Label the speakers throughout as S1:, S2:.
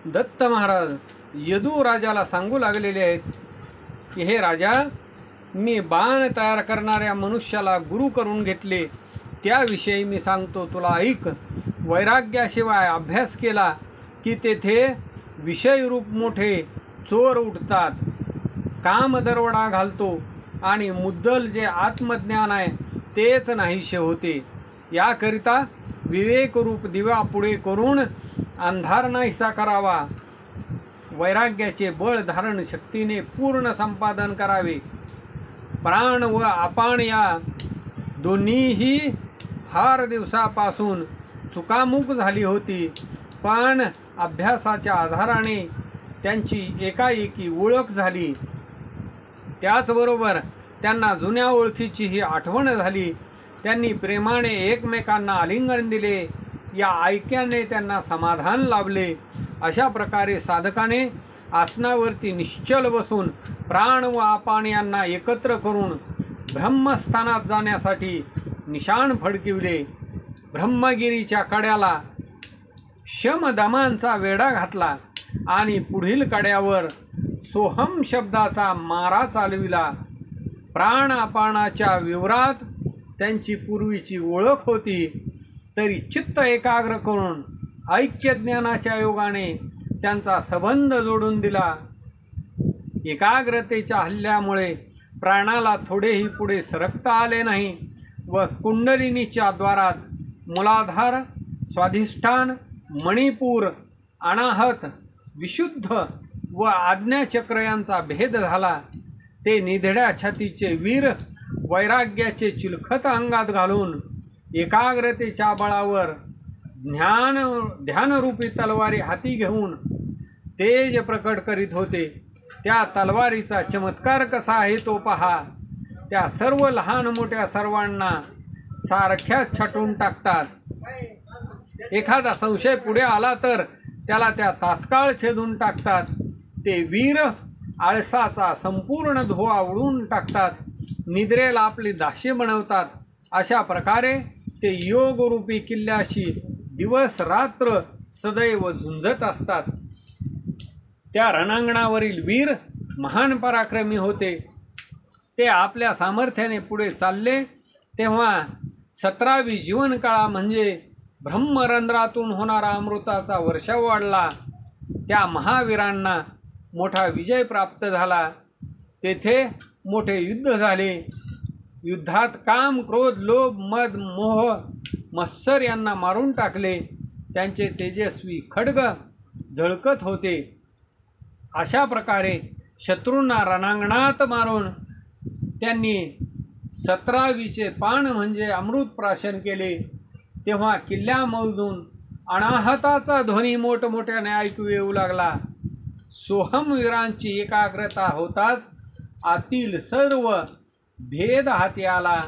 S1: दत्त महाराज यदू राजाला सांगू लागलेले आहेत की हे राजा, मी बाण तयार करणाऱ्या मनुष्याला गुरु करून घेतले, त्याविषयी मी सांगतो तुला ऐक. वैराग्याशिवाय अभ्यास केला की तेथे विषयरूप मोठे चोर उठतात, काम दरवडा घालतो आणि मुद्दल जे आत्मज्ञान आहे तेच नाहीसे होते. याकरिता विवेकरूप दिवा पुढे करून अंधार नाहीसा करावा. वैराग्याचे बळ धारण शक्तीने पूर्ण संपादन करावे. प्राण व अपान या दोन्हीही फार दिवसापासून चुकामुक झाली होती, पण अभ्यासाच्या आधाराने त्यांची एकाएकी ओळख झाली. त्याचबरोबर त्यांना जुन्या ओळखीचीही आठवण झाली. त्यांनी प्रेमाने एकमेकांना आलिंगन दिले. या ऐक्याने त्यांना समाधान लाभले. अशा प्रकारे साधकाने आसनावरती निश्चल बसून प्राण व अपान यांना एकत्र करून ब्रह्मस्थानात जाण्यासाठी निशाण फडकिवले. ब्रह्मगिरीच्या कड्याला शमदमांचा वेढा घातला आणि पुढील कड्यावर सोहम शब्दाचा मारा चालविला. प्राण अपानाच्या विवरात त्यांची पूर्वीची ओळख होती, तरी चित्त एकाग्र करून ऐक्यज्ञानाच्या योगाने त्यांचा संबंध जोडून दिला. एकाग्रतेच्या हल्ल्यामुळे प्राणाला थोडेही पुढे सरकता आले नाही व कुंडलिनीच्या द्वारात मूलाधार, स्वाधिष्ठान, मणिपूर, अनाहत, विशुद्ध व आज्ञाचक्र यांचा भेद झाला. ते निधड्या छातीचे वीर वैराग्याचे चिलखत अंगात घालून एकाग्रतेच्या बळावर ध्यानरूपी तलवारी हाती घेऊन तेज प्रकट करीत होते. त्या तलवारीचा चमत्कार कसा आहे तो पहा. त्या सर्व लहान मोठ्या सर्वांना सारख्याच छाटून टाकतात. एखादा संशय पुढे आला तर त्याला त्या तात्काळ छेदून टाकतात. ते वीर आळसाचा संपूर्ण धुवा उडवून टाकतात. निद्रेला आपली दाशी बनवतात. अशा प्रकारे ते योगरूपी किल्ल्याशी दिवस रात्र सदैव झुंजत असतात. त्या रणांगणावरील वीर महान पराक्रमी होते. ते आपल्या सामर्थ्याने पुढे चालले तेव्हा 17वी जीवनकाळा म्हणजे ब्रह्मरंध्रातून होणारा अमृताचा वर्षाव वाढला. त्या महावीरांना मोठा विजय प्राप्त झाला. तेथे मोठे युद्ध झाले. युद्धात काम, क्रोध, लोभ, मद, मोह, मत्सर यांना मारून टाकले. त्यांचे तेजस्वी खड्ग झळकत होते. अशा प्रकारे शत्रूंना रणांगणात मारून त्यांनी 17वीचे पान म्हणजे अमृत प्राशन केले. तेव्हा किल्ल्यामधून अनाहताचा ध्वनी मोठमोठ्याने ऐकू येऊ लागला. सोहमवीरांची एकाग्रता होताच आतील सर्व भेद हाती आला.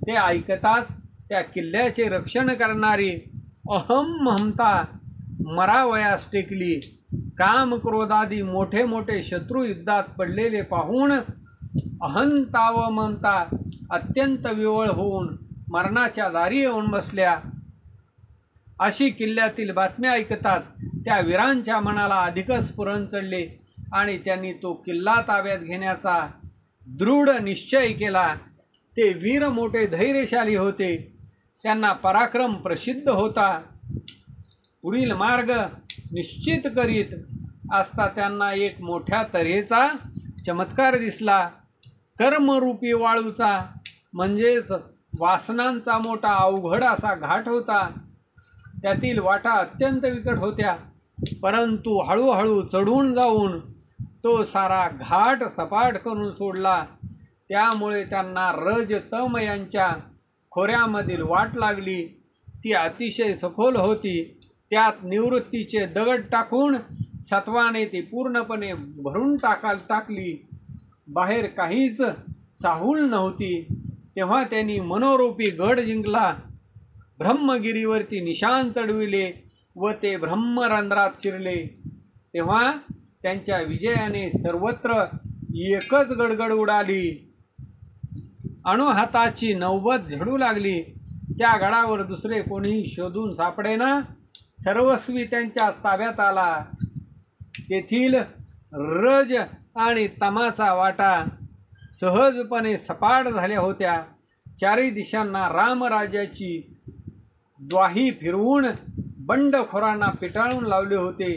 S1: ते ऐकताच त्या किल्ल्याचे रक्षण करणारी अहम ममता मरावयास टेकली. काम, क्रोधादी मोठे मोठे शत्रू युद्धात पडलेले पाहून अहंता व ममता अत्यंत विवळ होऊन मरणाच्या दारी येऊन बसल्या. अशी किल्ल्यातील बातम्या ऐकताच त्या वीरांच्या मनाला अधिकच स्फुरण चढले आणि त्यांनी तो किल्ला ताब्यात घेण्याचा दृढ निश्चय केला. ते वीर मोठे धैर्यशाली होते. त्यांना पराक्रम प्रसिद्ध होता. पुढील मार्ग निश्चित करीत असता त्यांना एक मोठ्या तऱ्हेचा चमत्कार दिसला. कर्मरूपी वाळूचा म्हणजेच वासनांचा मोठा अवघड असा घाट होता. त्यातील वाटा अत्यंत विकट होत्या, परंतु हळूहळू चढून जाऊन तो सारा घाट सपाट करून सोडला. त्यामुळे त्यांना रज तम यांच्या खोऱ्यामधील वाट लागली. ती अतिशय सखोल होती. त्यात निवृत्तीचे दगड टाकून सत्वाने ती पूर्णपणे भरून टाकली. बाहेर काहीच चाहूल नव्हती. तेव्हा त्यांनी मनोरूपी गड जिंकला. ब्रह्मगिरीवरती निशाण चढविले व ते ब्रह्मरंध्रात शिरले. तेव्हा त्यांच्या विजयाने सर्वत्र एकच गडगड उडाली. अणुहाताची नौबत झडू लागली. त्या गडावर दुसरे कोणीही शोधून सापडेना. सर्वस्वी त्यांच्या ताब्यात आला. तेथील रज आणि तमाचा वाटा सहजपणे सपाट झाल्या होत्या. चारी दिशांना रामराज्याची द्वाही फिरवून बंडखोरांना पिटाळून लावले होते.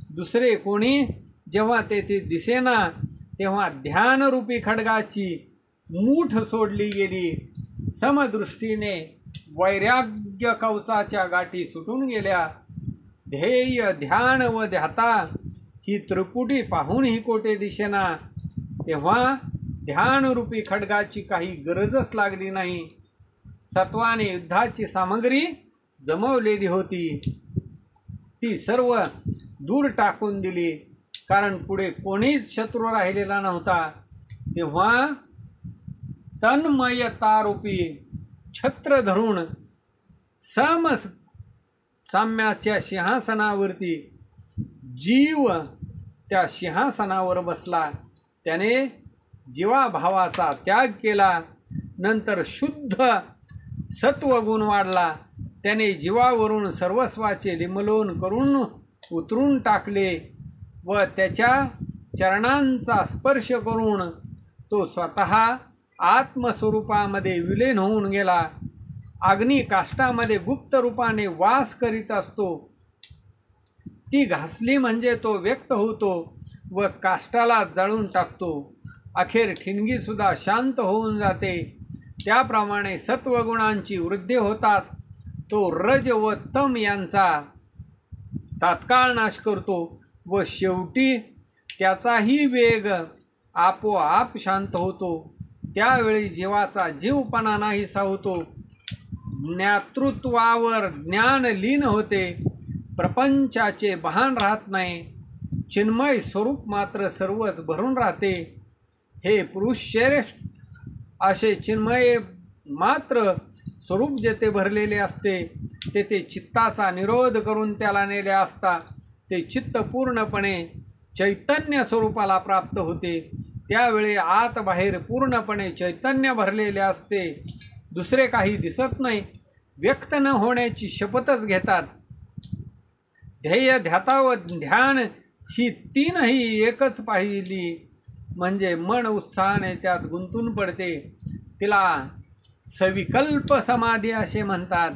S1: दुसरे कोणी जेव्हा तेथे दिसेना तेव्हा ध्यानरूपी खड्गाची मूठ सोडली गेली. समदृष्टीने वैराग्य कवचाच्या गाठी सुटून गेल्या. ध्येय ध्यान व ध्याता ही त्रिपुटी पाहूनही कोठे दिसेना तेव्हा ध्यानरूपी खड्गाची काही गरजच लागली नाही. सत्वाने युद्धाची सामग्री जमवलेली होती ती सर्व दूर टाकून दिली, कारण पुढे कोणीच शत्रू राहिलेला नव्हता. तेव्हा तन्मयतारूपी छत्र धरून साम्याच्या सिंहासनावरती जीव त्या सिंहासनावर बसला. त्याने जीवाभावाचा त्याग केला. नंतर शुद्ध सत्वगुण वाढला. त्याने जीवावरून सर्वस्वाचे लिमलोन करून उतरून टाकले व त्याच्या चरणांचा स्पर्श करून तो स्वतः आत्मस्वरूपामध्ये विलीन होऊन गेला. अग्नी काष्टामध्ये गुप्त रूपाने वास करीत असतो. ती घासली म्हणजे तो व्यक्त होतो व काष्टाला जाळून टाकतो. अखेर ठिणगीसुद्धा शांत होऊन जाते. त्याप्रमाणे सत्वगुणांची वृद्धी होताच तो रज व तम यांचा तात्काळ नाश करतो व शेवटी त्याचाही वेग आपोआप शांत होतो. त्यावेळी जीवाचा जीवपणा नाहीसा होतो. ज्ञातृत्वावर ज्ञान लीन होते. प्रपंचाचे भान राहत नाही. चिन्मय स्वरूप मात्र सर्वच भरून राहते. हे पुरुष श्रेष्ठ, असे चिन्मय मात्र स्वरूप जेथे भरलेले असते तेथे चित्ताचा निरोध करून त्याला नेले असता ते चित्त पूर्णपणे चैतन्य स्वरूपाला प्राप्त होते. त्यावेळी आत बाहेर पूर्णपणे चैतन्य भरलेले असते. दुसरे काही दिसत नाही. व्यक्त न होण्याची शपथच घेतात. ध्येय ध्याता व ध्यान ही तीनही एकच पाहिली म्हणजे मन उत्साहाने त्यात गुंतून पडते. तिला सविकल्प समाधी असे म्हणतात.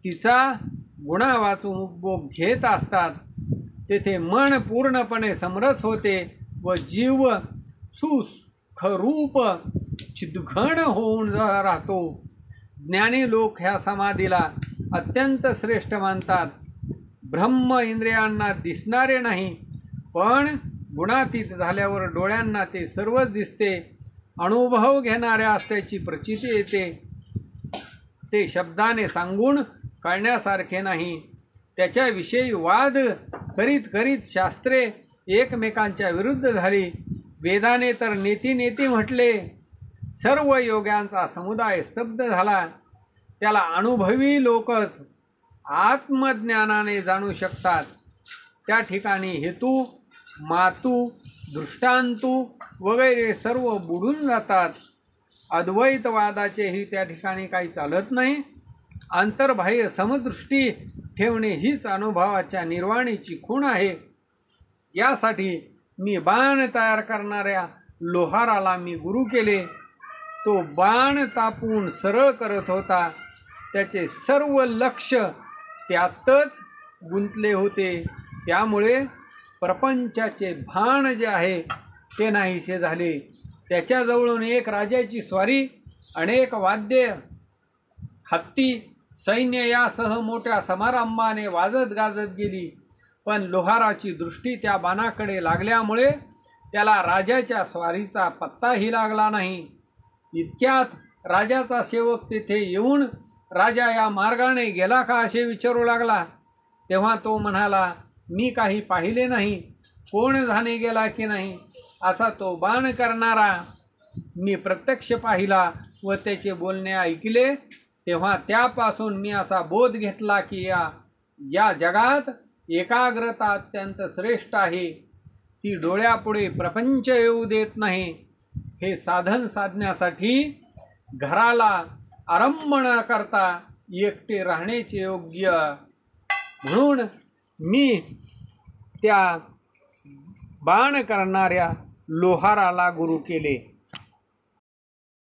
S1: तिचा गुणा वाचून उपभोग घेत असतात. तेथे मन पूर्णपणे समरस होते व जीव सुखरूप चिद्घन होऊन राहतो. ज्ञानी लोक ह्या समाधीला अत्यंत श्रेष्ठ मानतात. ब्रह्म इंद्रियांना दिसणारे नाही, पण गुणातीत झाल्यावर डोळ्यांना ते सर्वच दिसते. अनुभव घेणाऱ्या असल्याची प्रचिती येते. ते शब्दाने सांगून कळण्यासारखे नाही. त्याच्याविषयी वाद करीत करीत शास्त्रे एकमेकांच्या विरुद्ध झाली. वेदाने तर नेती नेती म्हटले. सर्व योग्यांचा समुदाय स्तब्ध झाला. त्याला अनुभवी लोकच आत्मज्ञानाने जाणू शकतात. त्या ठिकाणी हेतू, मातू, दृष्टांतू वगैरे सर्व बुडून जातात. अद्वैतवादाचेही त्या ठिकाणी काही चालत नाही. अंतर्बाह्य समदृष्टी ठेवणे हीच अनुभवाच्या निर्वाणीची खूण आहे. यासाठी मी बाण तयार करणाऱ्या लोहाराला मी गुरु केले. तो बाण तापून सरळ करत होता. त्याचे सर्व लक्ष त्यातच गुंतले होते. त्यामुळे प्रपंचाचे भान जे आहे ते नाहीसे झाले. त्याच्याजवळून एक राजाची स्वारी, अनेक वाद्ये, हत्ती, सैन्य यासह मोठ्या समारंभाने वाजत गाजत गेली. पण लोहाराची दृष्टी त्या बाणाकडे लागल्यामुळे त्याला राजाच्या स्वारीचा पत्ताही लागला नाही. इतक्यात राजाचा सेवक तेथे येऊन राजा या मार्गाने गेला का असे विचारू लागला. तेव्हा तो म्हणाला, मी काही पाहिले नाही. कोण जाणे गेला की नाही असा तो बाण करणारा मी प्रत्यक्ष पाहिला व त्याचे बोलणे ऐकले. तेव्हा त्यापासून मी असा बोध घेतला की या जगात एकाग्रता अत्यंत श्रेष्ठ आहे. ती डोळ्यापुढे प्रपंच येऊ देत नाही. हे साधन साधण्यासाठी घराला आरंभ न करता एकटे राहण्याचे योग्य. म्हणून मी त्या बाण करणाऱ्या लोहाराला गुरु केले.